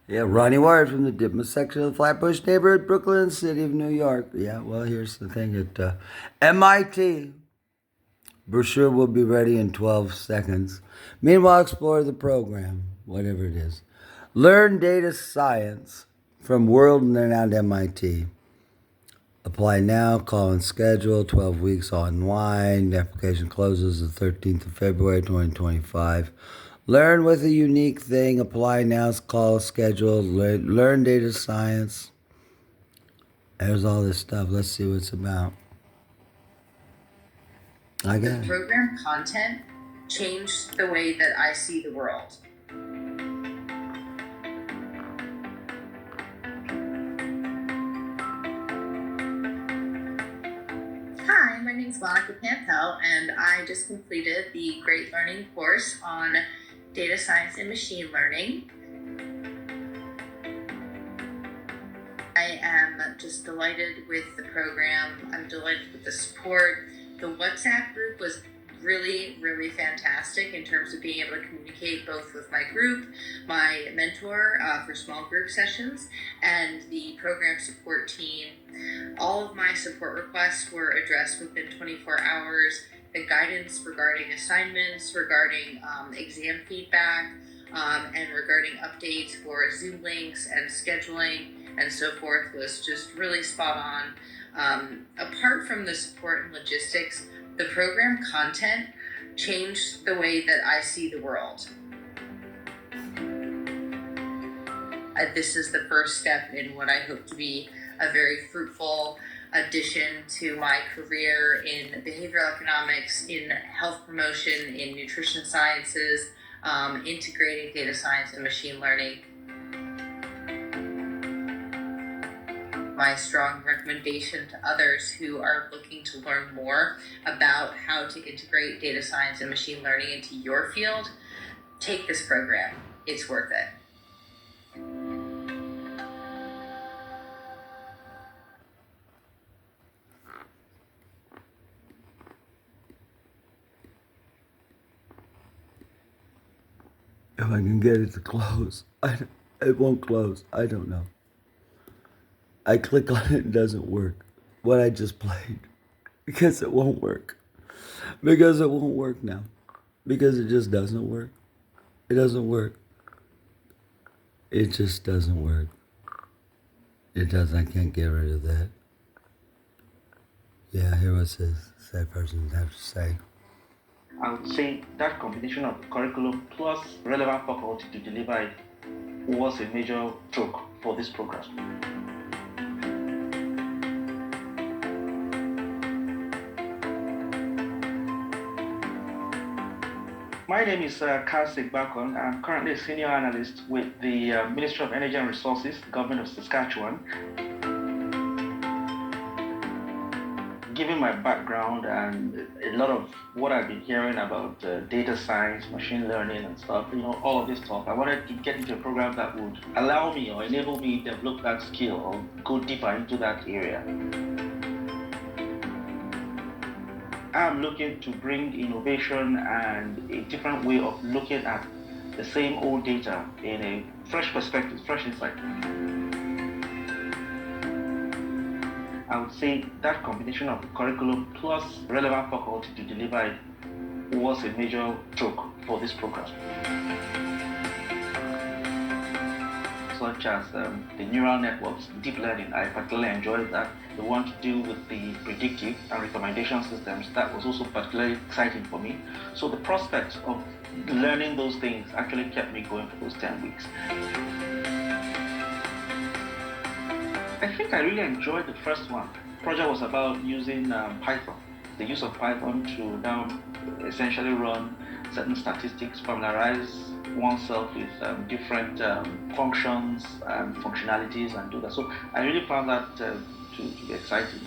Yeah, Ronnie Ward from the Dipma section of the Flatbush neighborhood, Brooklyn, city of New York. Yeah, well, here's the thing at MIT. Brochure will be ready in 12 seconds. Meanwhile, explore the program, whatever it is. Learn data science from world-renowned MIT. Apply now, call and schedule, 12 weeks online. The application closes the 13th of February 2025. Learn with a unique thing. Apply now, call, schedule, learn data science. There's all this stuff. Let's see what it's about. I got The it. program content changed the way that I see the world. Hi, my name is Monica Pantel, and I just completed the Great Learning course on data science and machine learning. I am just delighted with the program. I'm delighted with the support. The WhatsApp group was really, really fantastic in terms of being able to communicate both with my group, my mentor for small group sessions, and the program support team. All of my support requests were addressed within 24 hours. The guidance regarding assignments, regarding exam feedback, and regarding updates for Zoom links and scheduling and so forth was just really spot on. Apart from the support and logistics, the program content changed the way that I see the world. This is the first step in what I hope to be a very fruitful addition to my career in behavioral economics, in health promotion, in nutrition sciences, integrating data science and machine learning. My strong recommendation to others who are looking to learn more about how to integrate data science and machine learning into your field, take this program. It's worth it. If I can get it to close, it won't close. I don't know. I click on it, it doesn't work. What I just played. Because it won't work. Because it won't work now. Because it just doesn't work. It doesn't work. It just doesn't work. It does. I can't get rid of that. Yeah, here what said person have to say. I would say that combination of curriculum plus relevant faculty to deliver it was a major stroke for this program. My name is Karsik Bakon. I'm currently a senior analyst with the Ministry of Energy and Resources, Government of Saskatchewan. Given my background and a lot of what I've been hearing about data science, machine learning and stuff, all of this talk, I wanted to get into a program that would allow me or enable me to develop that skill or go deeper into that area. I'm looking to bring innovation and a different way of looking at the same old data in a fresh perspective, fresh insight. I would say that combination of curriculum plus relevant faculty to deliver it was a major stroke for this program. Such as the neural networks, deep learning, I particularly enjoyed that. The one to do with the predictive and recommendation systems, that was also particularly exciting for me. So the prospect of learning those things actually kept me going for those 10 weeks. I think I really enjoyed the first one. The project was about using Python, the use of Python to now essentially run certain statistics, familiarize oneself with different functions and functionalities and do that. So I really found that to be exciting.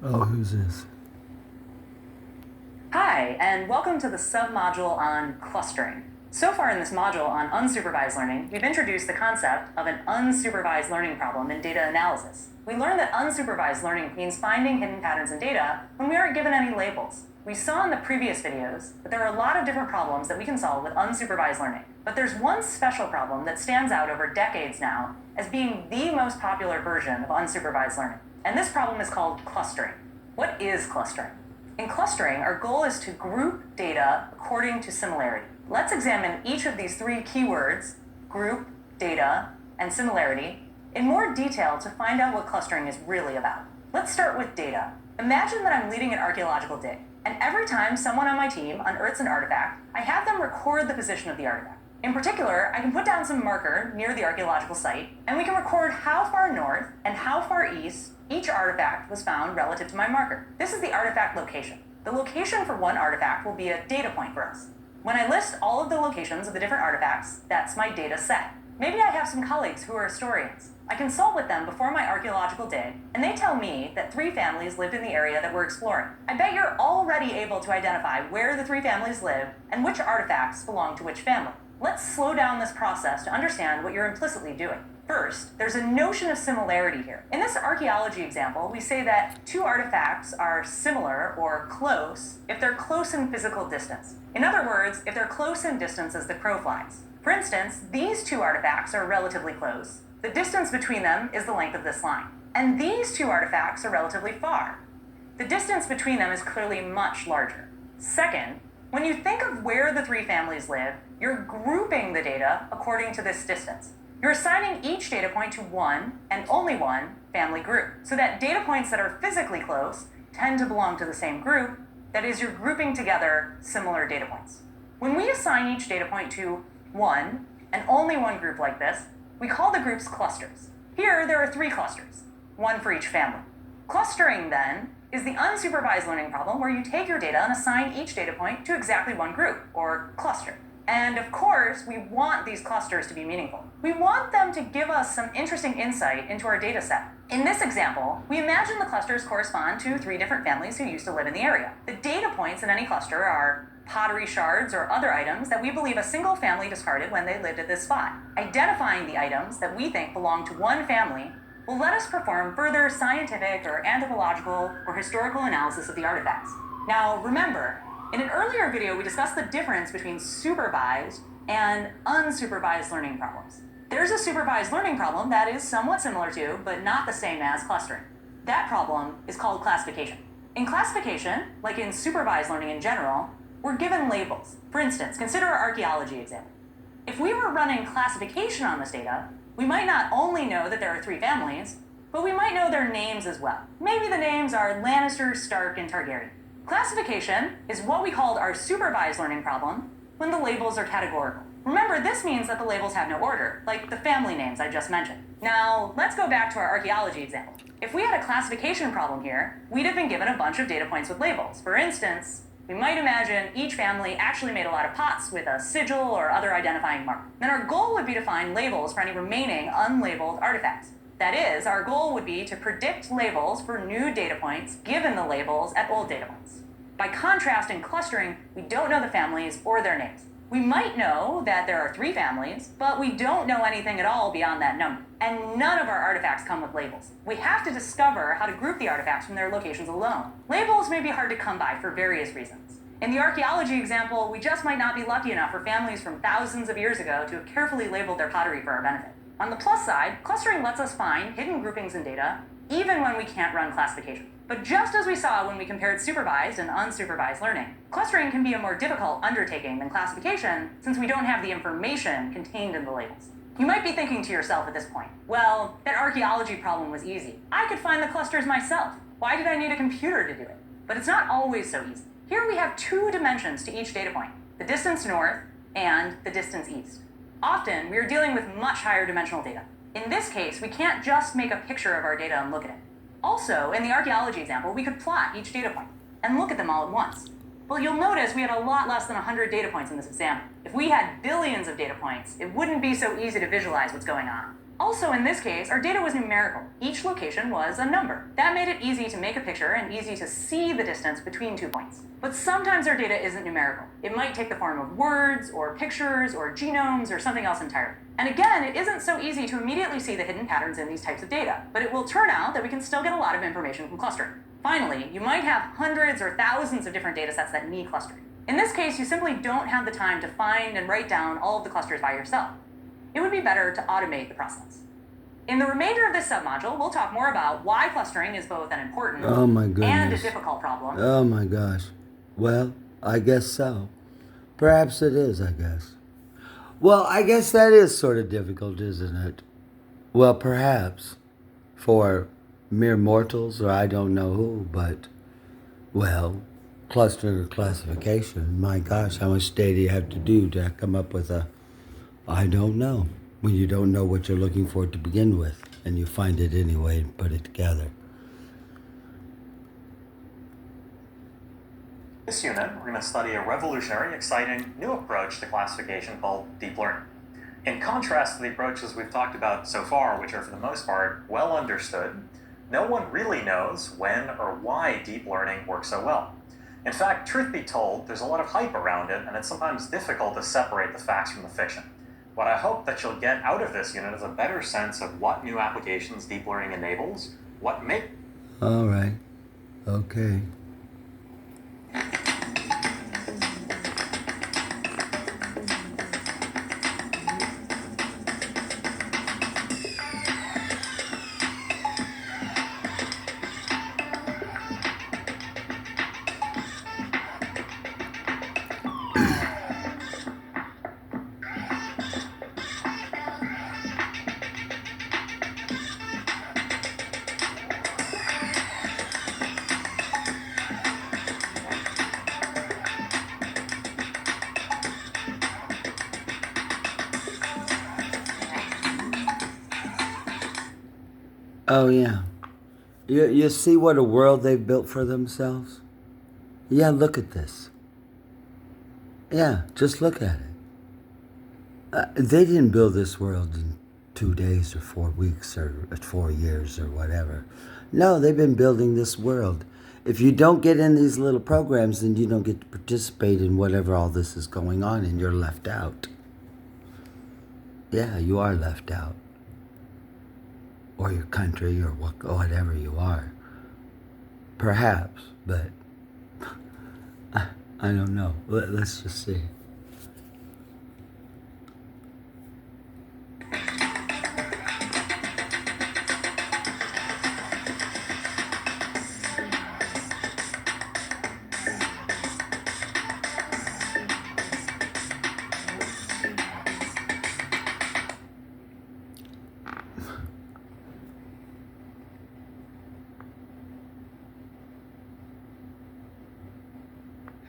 Oh, who's this? Hi, and welcome to the submodule on clustering. So far in this module on unsupervised learning, we've introduced the concept of an unsupervised learning problem in data analysis. We learned that unsupervised learning means finding hidden patterns in data when we aren't given any labels. We saw in the previous videos that there are a lot of different problems that we can solve with unsupervised learning. But there's one special problem that stands out over decades now as being the most popular version of unsupervised learning. And this problem is called clustering. What is clustering? In clustering, our goal is to group data according to similarity. Let's examine each of these three keywords, group, data, and similarity, in more detail to find out what clustering is really about. Let's start with data. Imagine that I'm leading an archaeological dig, and every time someone on my team unearths an artifact, I have them record the position of the artifact. In particular, I can put down some marker near the archaeological site, and we can record how far north and how far east each artifact was found relative to my marker. This is the artifact location. The location for one artifact will be a data point for us. When I list all of the locations of the different artifacts, that's my data set. Maybe I have some colleagues who are historians. I consult with them before my archaeological dig, and they tell me that 3 families lived in the area that we're exploring. I bet you're already able to identify where the 3 families live and which artifacts belong to which family. Let's slow down this process to understand what you're implicitly doing. First, there's a notion of similarity here. In this archaeology example, we say that 2 artifacts are similar or close if they're close in physical distance. In other words, if they're close in distance as the crow flies. For instance, these 2 artifacts are relatively close. The distance between them is the length of this line. And these 2 artifacts are relatively far. The distance between them is clearly much larger. Second, when you think of where the 3 families live, you're grouping the data according to this distance. You're assigning each data point to one and only one family group, so that data points that are physically close tend to belong to the same group. That is, you're grouping together similar data points. When we assign each data point to one and only one group like this, we call the groups clusters. Here, there are 3 clusters, one for each family. Clustering, then, is the unsupervised learning problem where you take your data and assign each data point to exactly one group, or cluster. And of course, we want these clusters to be meaningful. We want them to give us some interesting insight into our data set. In this example, we imagine the clusters correspond to 3 different families who used to live in the area. The data points in any cluster are pottery shards or other items that we believe a single family discarded when they lived at this spot. Identifying the items that we think belong to one family will let us perform further scientific or anthropological or historical analysis of the artifacts. Now, remember, in an earlier video, we discussed the difference between supervised and unsupervised learning problems. There's a supervised learning problem that is somewhat similar to, but not the same as, clustering. That problem is called classification. In classification, like in supervised learning in general, we're given labels. For instance, consider our archaeology example. If we were running classification on this data, we might not only know that there are 3 families, but we might know their names as well. Maybe the names are Lannister, Stark, and Targaryen. Classification is what we called our supervised learning problem when the labels are categorical. Remember, this means that the labels have no order, like the family names I just mentioned. Now, let's go back to our archaeology example. If we had a classification problem here, we'd have been given a bunch of data points with labels. For instance, we might imagine each family actually made a lot of pots with a sigil or other identifying mark. Then our goal would be to find labels for any remaining unlabeled artifacts. That is, our goal would be to predict labels for new data points given the labels at old data points. By contrast, in clustering, we don't know the families or their names. We might know that there are 3 families, but we don't know anything at all beyond that number. And none of our artifacts come with labels. We have to discover how to group the artifacts from their locations alone. Labels may be hard to come by for various reasons. In the archaeology example, we just might not be lucky enough for families from thousands of years ago to have carefully labeled their pottery for our benefit. On the plus side, clustering lets us find hidden groupings in data, even when we can't run classification. But just as we saw when we compared supervised and unsupervised learning, clustering can be a more difficult undertaking than classification since we don't have the information contained in the labels. You might be thinking to yourself at this point, well, that archaeology problem was easy. I could find the clusters myself. Why did I need a computer to do it? But it's not always so easy. Here we have 2 dimensions to each data point, the distance north and the distance east. Often, we are dealing with much higher dimensional data. In this case, we can't just make a picture of our data and look at it. Also, in the archaeology example, we could plot each data point and look at them all at once. Well, you'll notice we had a lot less than 100 data points in this example. If we had billions of data points, it wouldn't be so easy to visualize what's going on. Also, in this case, our data was numerical. Each location was a number. That made it easy to make a picture and easy to see the distance between 2 points. But sometimes our data isn't numerical. It might take the form of words, or pictures, or genomes, or something else entirely. And again, it isn't so easy to immediately see the hidden patterns in these types of data, but it will turn out that we can still get a lot of information from clustering. Finally, you might have hundreds or thousands of different data sets that need clustering. In this case, you simply don't have the time to find and write down all of the clusters by yourself. It would be better to automate the process. In the remainder of this submodule, we'll talk more about why clustering is both an important Oh my and a goodness. difficult problem. Oh my gosh. Well, I guess so. Perhaps it is, I guess. Well, I guess that is sort of difficult, isn't it? Well, perhaps. For mere mortals, or I don't know who, but, well, clustering or classification, my gosh, how much data do you have to do to come up with a, I don't know, when you don't know what you're looking for to begin with, and you find it anyway and put it together. This unit, we're going to study a revolutionary, exciting, new approach to classification called deep learning. In contrast to the approaches we've talked about so far, which are for the most part well understood, no one really knows when or why deep learning works so well. In fact, truth be told, there's a lot of hype around it, and it's sometimes difficult to separate the facts from the fiction. What I hope that you'll get out of this unit is a better sense of what new applications deep learning enables, what makes... All right. Okay. Oh, yeah. You see what a world they've built for themselves? Yeah, look at this. Yeah, just look at it. They didn't build this world in 2 days or 4 weeks or 4 years or whatever. No, they've been building this world. If you don't get in these little programs, then you don't get to participate in whatever all this is going on, and you're left out. Yeah, you are left out. Or your country, or whatever you are. Perhaps, but I don't know. Let's just see.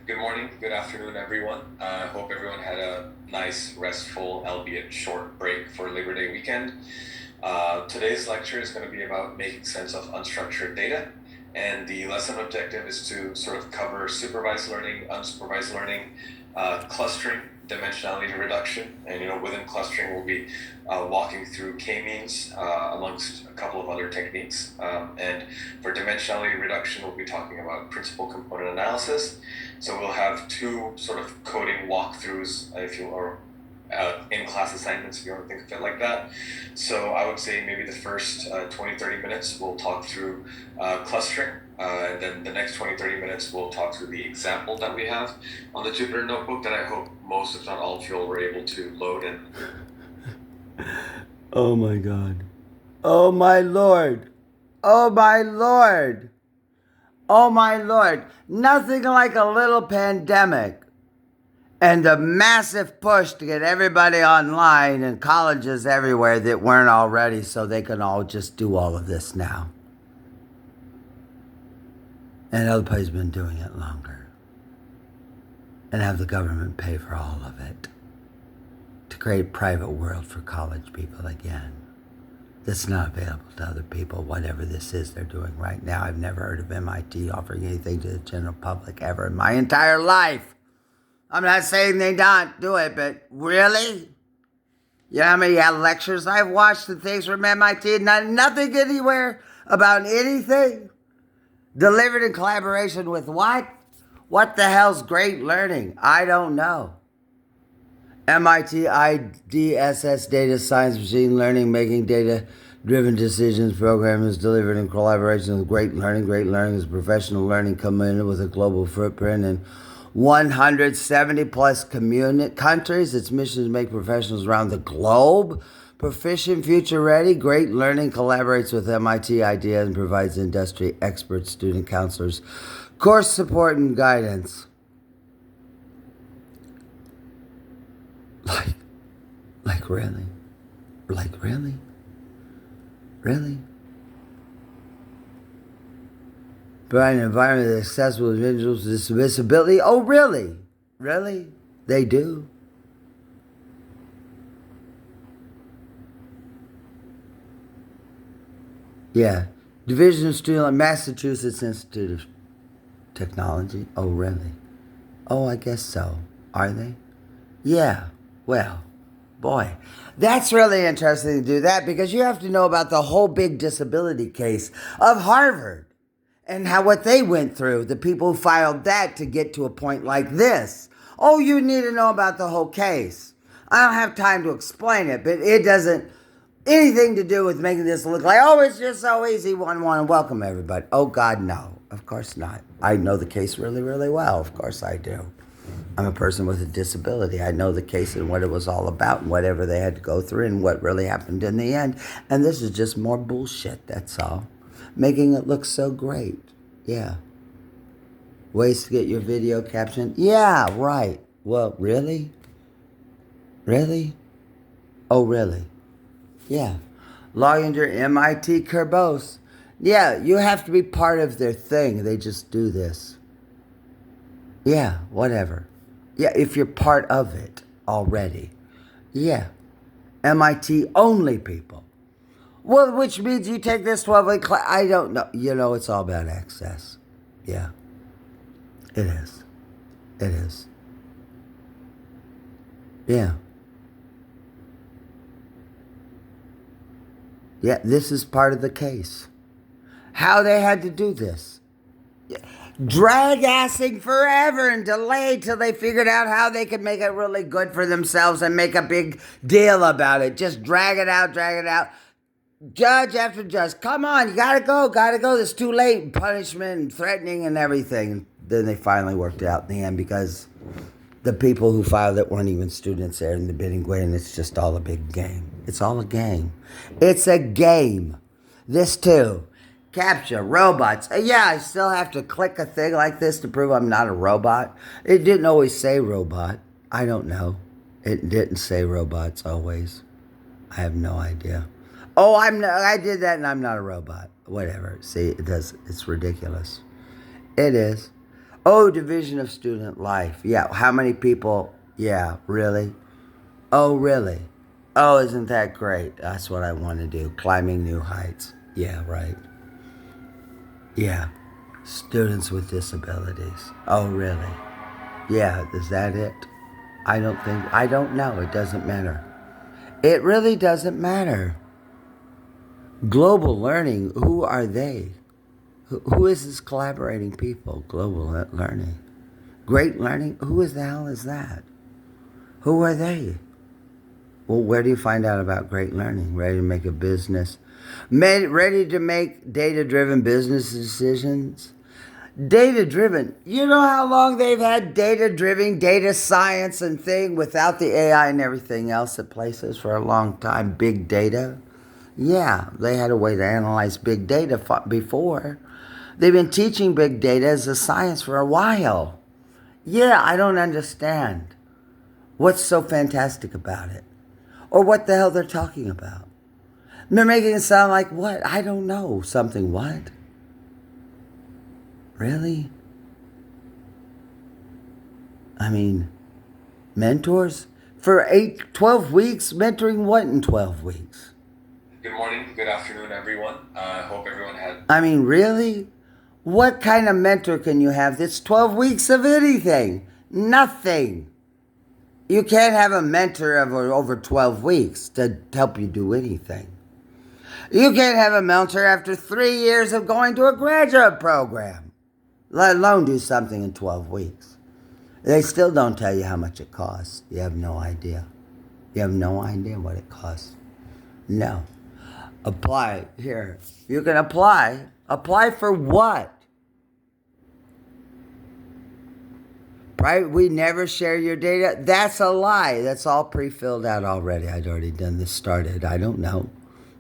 Good morning, good afternoon, everyone. I hope everyone had a nice, restful, albeit short break for Labor Day weekend. Today's lecture is going to be about making sense of unstructured data, and the lesson objective is to sort of cover supervised learning, unsupervised learning, clustering, dimensionality reduction, and within clustering we'll be walking through k-means amongst a couple of other techniques. And for dimensionality reduction, we'll be talking about principal component analysis. So we'll have two sort of coding walkthroughs, or in-class assignments, if you want to think of it like that. So I would say maybe the first 20-30 minutes we'll talk through clustering, and then the next 20-30 minutes we'll talk through the example that we have on the Jupyter notebook that I hope most, if not all of you, were able to load in. Oh my God. Oh my Lord. Oh my Lord. Oh my Lord. Nothing like a little pandemic and the massive push to get everybody online and colleges everywhere that weren't already, so they can all just do all of this now. And other places have been doing it longer. And have the government pay for all of it. To create a private world for college people again. That's not available to other people, whatever this is they're doing right now. I've never heard of MIT offering anything to the general public ever in my entire life. I'm not saying they don't do it, but really? You know how many lectures I've watched and things from MIT? Nothing anywhere about anything. Delivered in collaboration with what? What the hell's great learning? I don't know. MIT IDSS Data Science Machine Learning Making Data-Driven Decisions program is delivered in collaboration with Great Learning. Great Learning is professional learning community with a global footprint in 170 plus countries. Its mission is to make professionals around the globe proficient, future ready. Great Learning collaborates with MIT IDEA and provides industry experts, student counselors, course support, and guidance. Like really? Like really? Really? Provide an environment that's accessible to individuals with disability? Oh, really? Really? They do? Yeah. Division of Student, Massachusetts Institute of Technology. Oh, really? Oh, I guess so. Are they? Yeah. Well, boy, that's really interesting to do that because you have to know about the whole big disability case of Harvard and what they went through, the people who filed that to get to a point like this. Oh, you need to know about the whole case. I don't have time to explain it, but it doesn't anything to do with making this look like, oh, it's just so easy, want to welcome everybody. Oh, God, no. Of course not. I know the case really, really well. Of course I do. I'm a person with a disability. I know the case and what it was all about and whatever they had to go through and what really happened in the end. And this is just more bullshit, that's all. Making it look so great. Yeah. Ways to get your video captioned? Yeah, right. Well, really? Really? Oh, really? Yeah. Log into your MIT Kerbos. Yeah, you have to be part of their thing. They just do this. Yeah, whatever. Yeah, if you're part of it already. Yeah. MIT only people. Well, which means you take this 12-week class. I don't know. You know, it's all about access. Yeah. It is. It is. Yeah. Yeah, this is part of the case. How they had to do this. Drag-assing forever and delayed till they figured out how they could make it really good for themselves and make a big deal about it. Just drag it out, drag it out. Judge after judge, come on, you gotta go, it's too late. Punishment and threatening and everything. And then they finally worked it out in the end because the people who filed it weren't even students there in the bidding way, and it's just all a big game. It's all a game. It's a game. This too. Capture, robots. Yeah, I still have to click a thing like this to prove I'm not a robot. It didn't always say robot. I don't know. It didn't say robots always. I have no idea. Oh, I did that and I'm not a robot. Whatever. See, it does. It's ridiculous. It is. Oh, division of student life. Yeah, how many people? Yeah, really? Oh, really? Oh, isn't that great? That's what I want to do. Climbing new heights. Yeah, right. Yeah, students with disabilities. Oh, really? Yeah, is that it? I don't know. It doesn't matter. It really doesn't matter. Global learning, who are they? Who is this collaborating people? Global learning. Great learning, who the hell is that? Who are they? Well, where do you find out about great learning? Ready to make a business? Ready to make data-driven business decisions? Data-driven. You know how long they've had data-driven, data science and thing without the AI and everything else at places for a long time? Big data? Yeah, they had a way to analyze big data before. They've been teaching big data as a science for a while. Yeah, I don't understand. What's so fantastic about it? Or what the hell they're talking about? They're making it sound like what? I don't know. Something what? Really? I mean, mentors? For 12 weeks? Mentoring what in 12 weeks? Good morning, good afternoon, everyone. Hope everyone had... I mean, really? What kind of mentor can you have that's 12 weeks of anything? Nothing. You can't have a mentor over 12 weeks to help you do anything. You can't have a mentor after 3 years of going to a graduate program, let alone do something in 12 weeks. They still don't tell you how much it costs. You have no idea. You have no idea what it costs. No. Apply. Here. You can apply. Apply for what? Right? We never share your data. That's a lie. That's all pre-filled out already. I'd already done this, started. I don't know.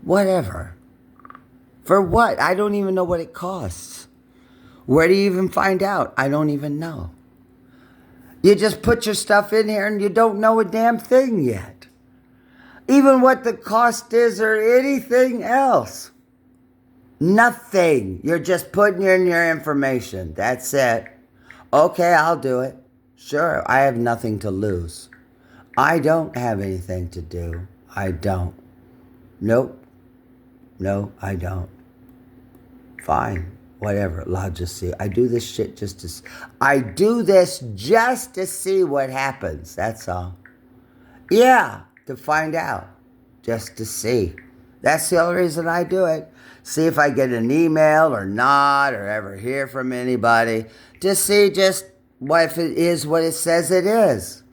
Whatever. For what? I don't even know what it costs. Where do you even find out? I don't even know. You just put your stuff in here and you don't know a damn thing yet. Even what the cost is or anything else. Nothing. You're just putting in your information. That's it. Okay, I'll do it. Sure, I have nothing to lose. I don't have anything to do. I don't. Nope. No, I don't. Fine. Whatever. I'll just see. I do this shit just to see what happens. That's all. Yeah, to find out. Just to see. That's the only reason I do it. See if I get an email or not, or ever hear from anybody. To see just what if it is what it says it is.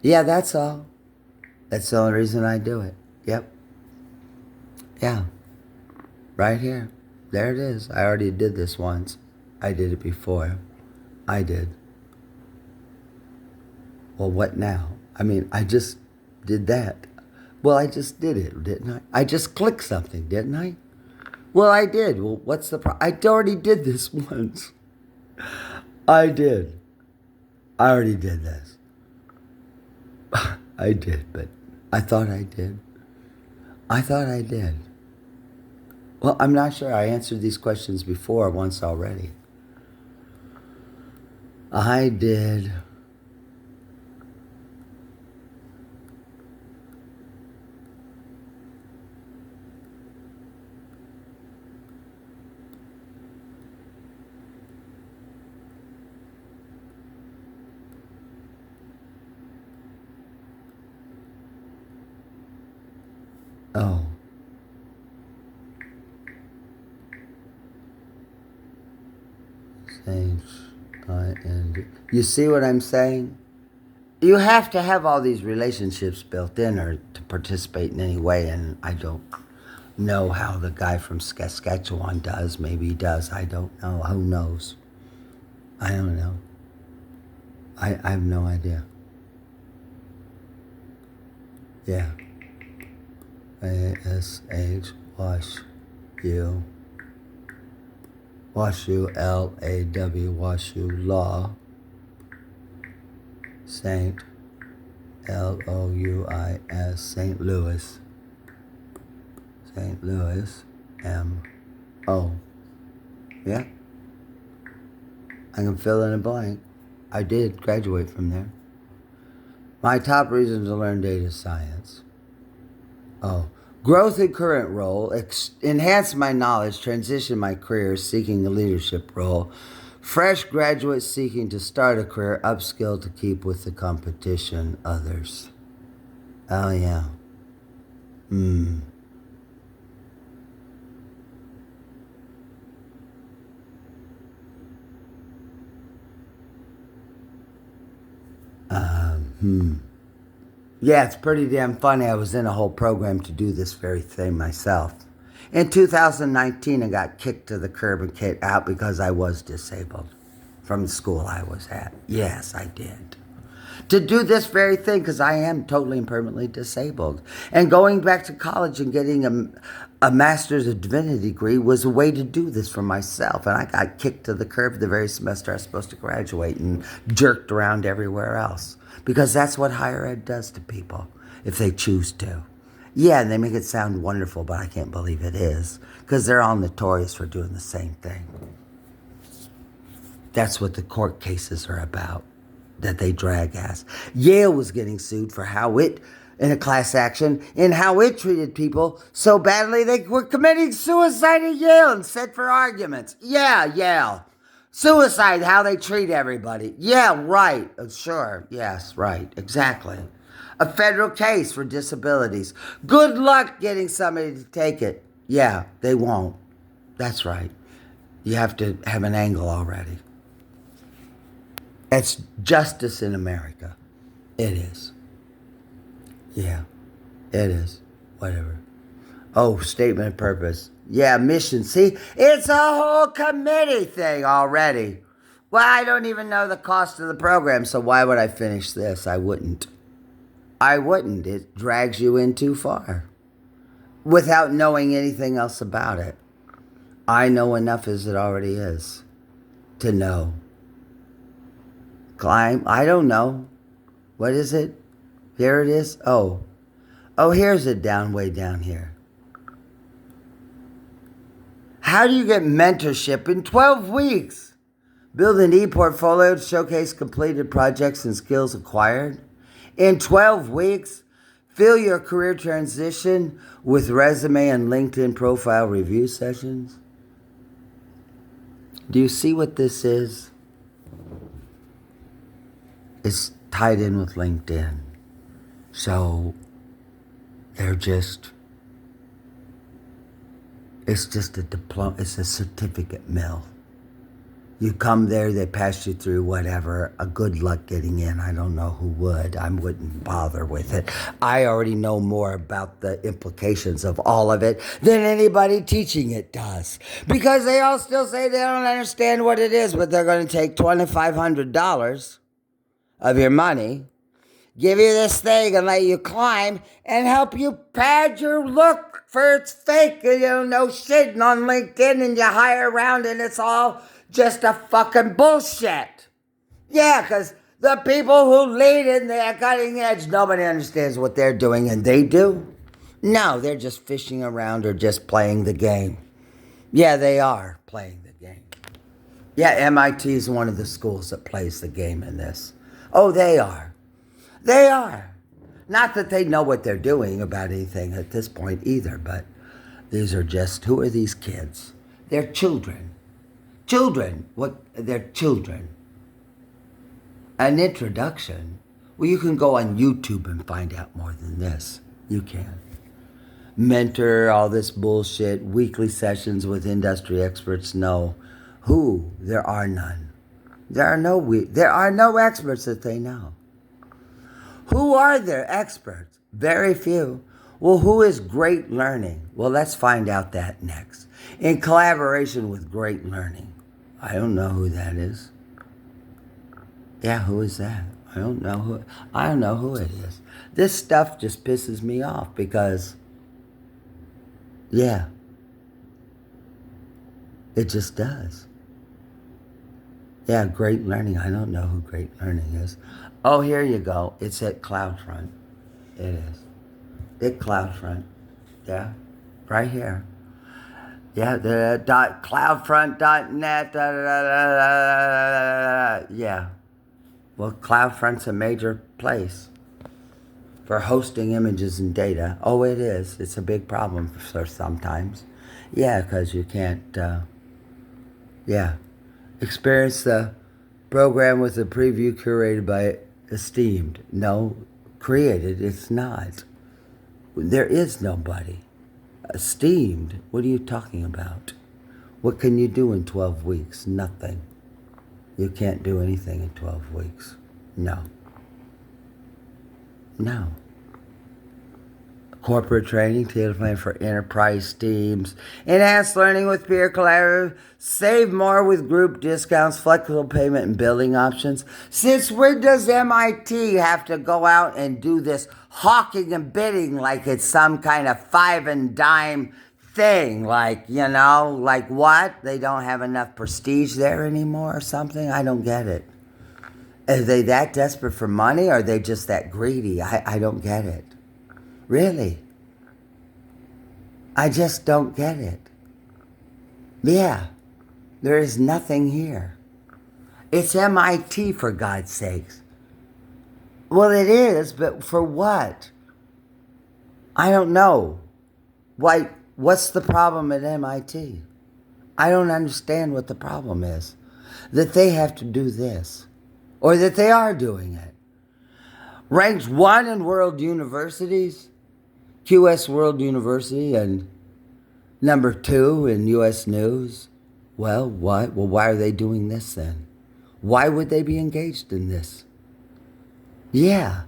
Yeah, that's all. That's the only reason I do it. Yep. Yeah. Right here. There it is. I already did this once. I did it before. I did. Well, what now? I mean, I just did that. Well, I just did it, didn't I? I just clicked something, didn't I? Well, I did. Well, what's the problem? I already did this once. I did. I already did this. I did, but I thought I did. I thought I did. Well, I'm not sure. I answered these questions before once already. I did. Oh. You see what I'm saying? You have to have all these relationships built in or to participate in any way, and I don't know how the guy from Saskatchewan does. Maybe he does. I don't know. Who knows? I don't know. I have no idea. Yeah. A-S-H, wash, you. Washu, L-A-W, Washu, law. Saint, L-O-U-I-S, St. Louis. St. Louis, M-O. Yeah. I can fill in a blank. I did graduate from there. My top reason to learn data science. Oh. Growth in current role, enhance my knowledge, transition my career, seeking a leadership role. Fresh graduate seeking to start a career, upskill to keep with the competition, others. Oh, yeah. Yeah, it's pretty damn funny. I was in a whole program to do this very thing myself. In 2019, I got kicked to the curb and kicked out because I was disabled from the school I was at. Yes, I did. To do this very thing because I am totally and permanently disabled. And going back to college and getting a master's of divinity degree was a way to do this for myself. And I got kicked to the curb the very semester I was supposed to graduate and jerked around everywhere else. Because that's what higher ed does to people if they choose to. Yeah, and they make it sound wonderful, but I can't believe it is. Because they're all notorious for doing the same thing. That's what the court cases are about, that they drag ass. Yale was getting sued for how it, in a class action, in how it treated people so badly they were committing suicide at Yale and set for arguments. Yeah, Yale. Suicide, how they treat everybody. Yeah, right. Sure. Yes, right. Exactly. A federal case for disabilities. Good luck getting somebody to take it. Yeah, they won't. That's right. You have to have an angle already. It's justice in America. It is. Yeah, it is. Whatever. Oh, statement of purpose. Yeah, mission. See, it's a whole committee thing already. Well, I don't even know the cost of the program, so why would I finish this? I wouldn't. I wouldn't. It drags you in too far without knowing anything else about it. I know enough as it already is to know. Climb? I don't know. What is it? Here it is? Oh, here's it way down here. How do you get mentorship in 12 weeks? Build an e-portfolio to showcase completed projects and skills acquired. In 12 weeks, fill your career transition with resume and LinkedIn profile review sessions. Do you see what this is? It's tied in with LinkedIn. So it's just a diploma, it's a certificate mill. You come there, they pass you through whatever. A good luck getting in. I don't know who would. I wouldn't bother with it. I already know more about the implications of all of it than anybody teaching it does. Because they all still say they don't understand what it is, but they're going to take $2,500 of your money, give you this thing and let you climb and help you pad your look for it's fake. No shitting on LinkedIn and you hire around and it's all just a fucking bullshit. Yeah, because the people who lead in the cutting edge, nobody understands what they're doing, and they do. No, they're just fishing around or just playing the game. Yeah, they are playing the game. Yeah, MIT is one of the schools that plays the game in this. Oh, they are. They are. Not that they know what they're doing about anything at this point either, but these are just, who are these kids? They're children. Children. What? They're children. An introduction. Well, you can go on YouTube and find out more than this. You can. Mentor, all this bullshit, weekly sessions with industry experts. No. Who? There are none. There are no experts that they know. Who are their experts? Very few. Well, who is Great Learning? Well, let's find out that next. In collaboration with Great Learning. I don't know who that is. Yeah, who is that? I don't know who it is. This stuff just pisses me off because, yeah, it just does. Yeah, Great Learning. I don't know who Great Learning is. Oh, here you go. It's at CloudFront. It is. At CloudFront. Yeah, right here. Yeah, the cloudfront.net. Yeah. Well, CloudFront's a major place for hosting images and data. Oh, it is. It's a big problem for sometimes. Yeah, because you can't, experience the program with a preview curated by Esteemed. No, created, it's not. There is nobody. Esteemed, what are you talking about? What can you do in 12 weeks? Nothing. You can't do anything in 12 weeks. No. No. Corporate training, tailored plan for enterprise teams, enhanced learning with peer collaborative, save more with group discounts, flexible payment and billing options. Since when does MIT have to go out and do this hawking and bidding like it's some kind of five and dime thing? Like what? They don't have enough prestige there anymore or something? I don't get it. Are they that desperate for money or are they just that greedy? I don't get it. Really? I just don't get it. Yeah, there is nothing here. It's MIT, for God's sakes. Well, it is, but for what? I don't know. What's the problem at MIT? I don't understand what the problem is. that they have to do this, or that they are doing it. Ranks 1 in world universities, QS World University, and number 2 in U.S. News. Well, what? Well, why are they doing this then? Why would they be engaged in this? Yeah.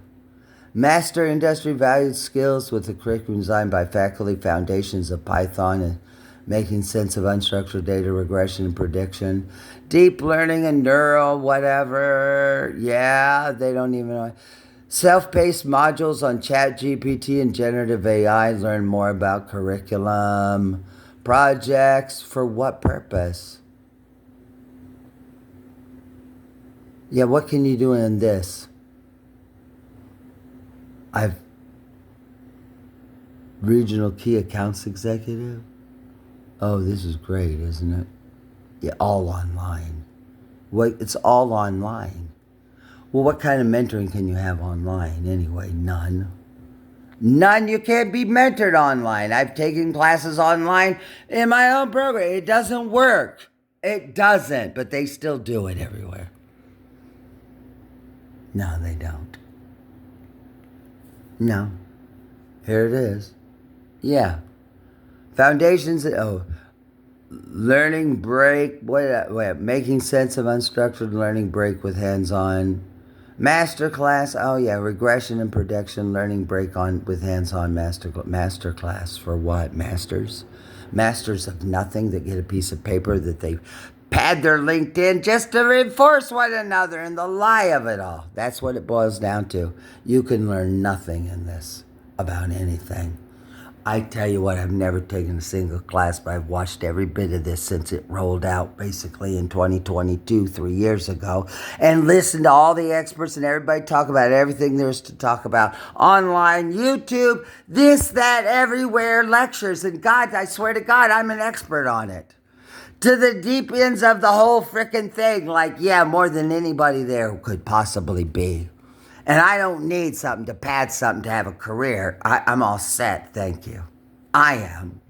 Master industry valued skills with a curriculum designed by faculty, foundations of Python and making sense of unstructured data, regression and prediction, deep learning and neural, whatever. Yeah, they don't even know. Self-paced modules on ChatGPT and generative AI. Learn more about curriculum. Projects for what purpose? Yeah, what can you do in this? Regional key accounts executive. Oh, this is great, isn't it? Yeah, all online. What? It's all online. Well, what kind of mentoring can you have online anyway? None. None. You can't be mentored online. I've taken classes online in my own program. It doesn't work. It doesn't, but they still do it everywhere. No, they don't. No. Here it is. Yeah. Foundations. Oh, learning break. Wait. Making sense of unstructured learning break with hands-on. Master class. Oh yeah, regression and prediction learning break on with hands-on master class for what? Masters of nothing that get a piece of paper that they pad their LinkedIn just to reinforce one another and the lie of it all. That's what it boils down to. You can learn nothing in this about anything. I tell you what, I've never taken a single class, but I've watched every bit of this since it rolled out basically in 2022, 3 years ago, and listened to all the experts and everybody talk about everything there's to talk about. Online, YouTube, this, that, everywhere, lectures, and God, I swear to God, I'm an expert on it. To the deep ends of the whole frickin' thing, like, yeah, more than anybody there could possibly be. And I don't need something to pad something to have a career. I'm all set, thank you. I am.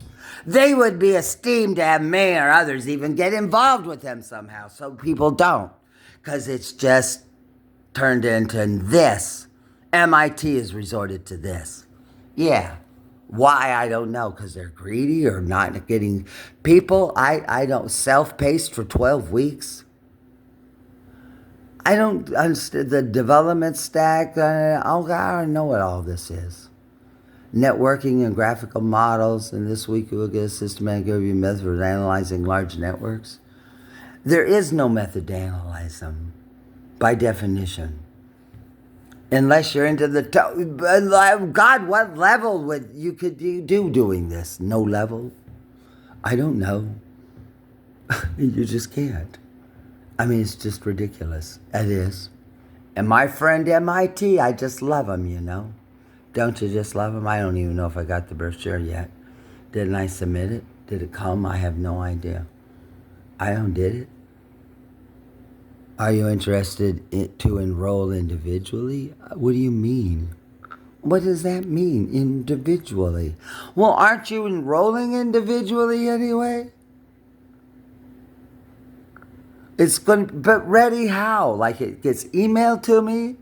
They would be esteemed to have me or others even get involved with them somehow. So people don't. Because it's just turned into this. MIT has resorted to this. Yeah. Why, I don't know. Because they're greedy or not getting people. I don't. Self-paced for 12 weeks. I don't understand the development stack. I don't know what all this is. Networking and graphical models. And this week we'll get a systematic overview method for analyzing large networks. There is no method to analyze them, by definition. Unless you're into the... God, what level would you do doing this? No level? I don't know. You just can't. I mean, it's just ridiculous. It is. And my friend MIT, I just love him, you know. Don't you just love him? I don't even know if I got the brochure yet. Didn't I submit it? Did it come? I have no idea. I don't did it. Are you interested to enroll individually? What do you mean? What does that mean, individually? Well, aren't you enrolling individually anyway? It's going to, but ready how? Like it gets emailed to me?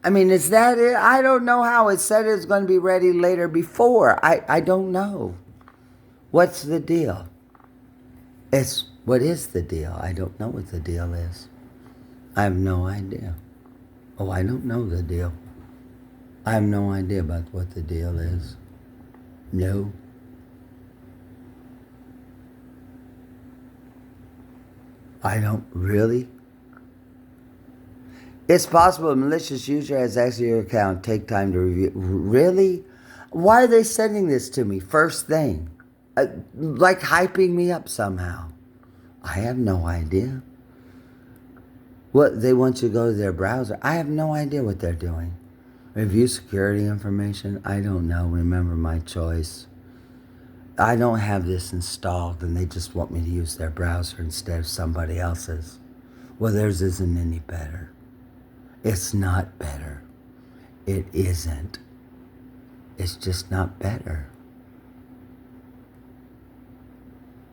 I mean, is that it? I don't know how. It said it's going to be ready later before. I don't know. What's the deal? What is the deal? I don't know what the deal is. I have no idea. Oh, I don't know the deal. I have no idea about what the deal is. No. I don't really. It's possible a malicious user has access to your account. Take time to review. Really? Why are they sending this to me first thing? Like hyping me up somehow. I have no idea. What, they want you to go to their browser? I have no idea what they're doing. Review security information? I don't know. Remember my choice. I don't have this installed and they just want me to use their browser instead of somebody else's. Well, theirs isn't any better. It's not better. It isn't. It's just not better.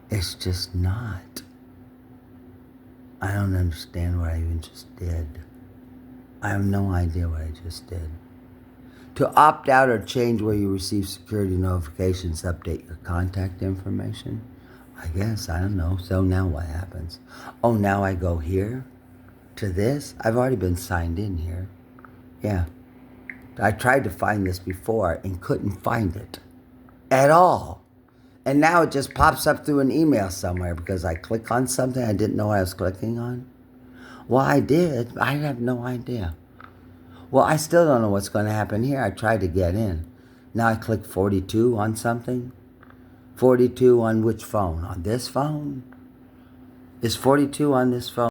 It's just not. I don't understand what I even just did. I have no idea what I just did. To opt out or change where you receive security notifications, update your contact information. I guess, I don't know. So now what happens? Oh, now I go here to this? I've already been signed in here. Yeah. I tried to find this before and couldn't find it at all. And now it just pops up through an email somewhere because I click on something I didn't know what I was clicking on. Well, I did. I have no idea. Well, I still don't know what's going to happen here. I tried to get in. Now I click 42 on something. 42 on which phone? On this phone? Is 42 on this phone?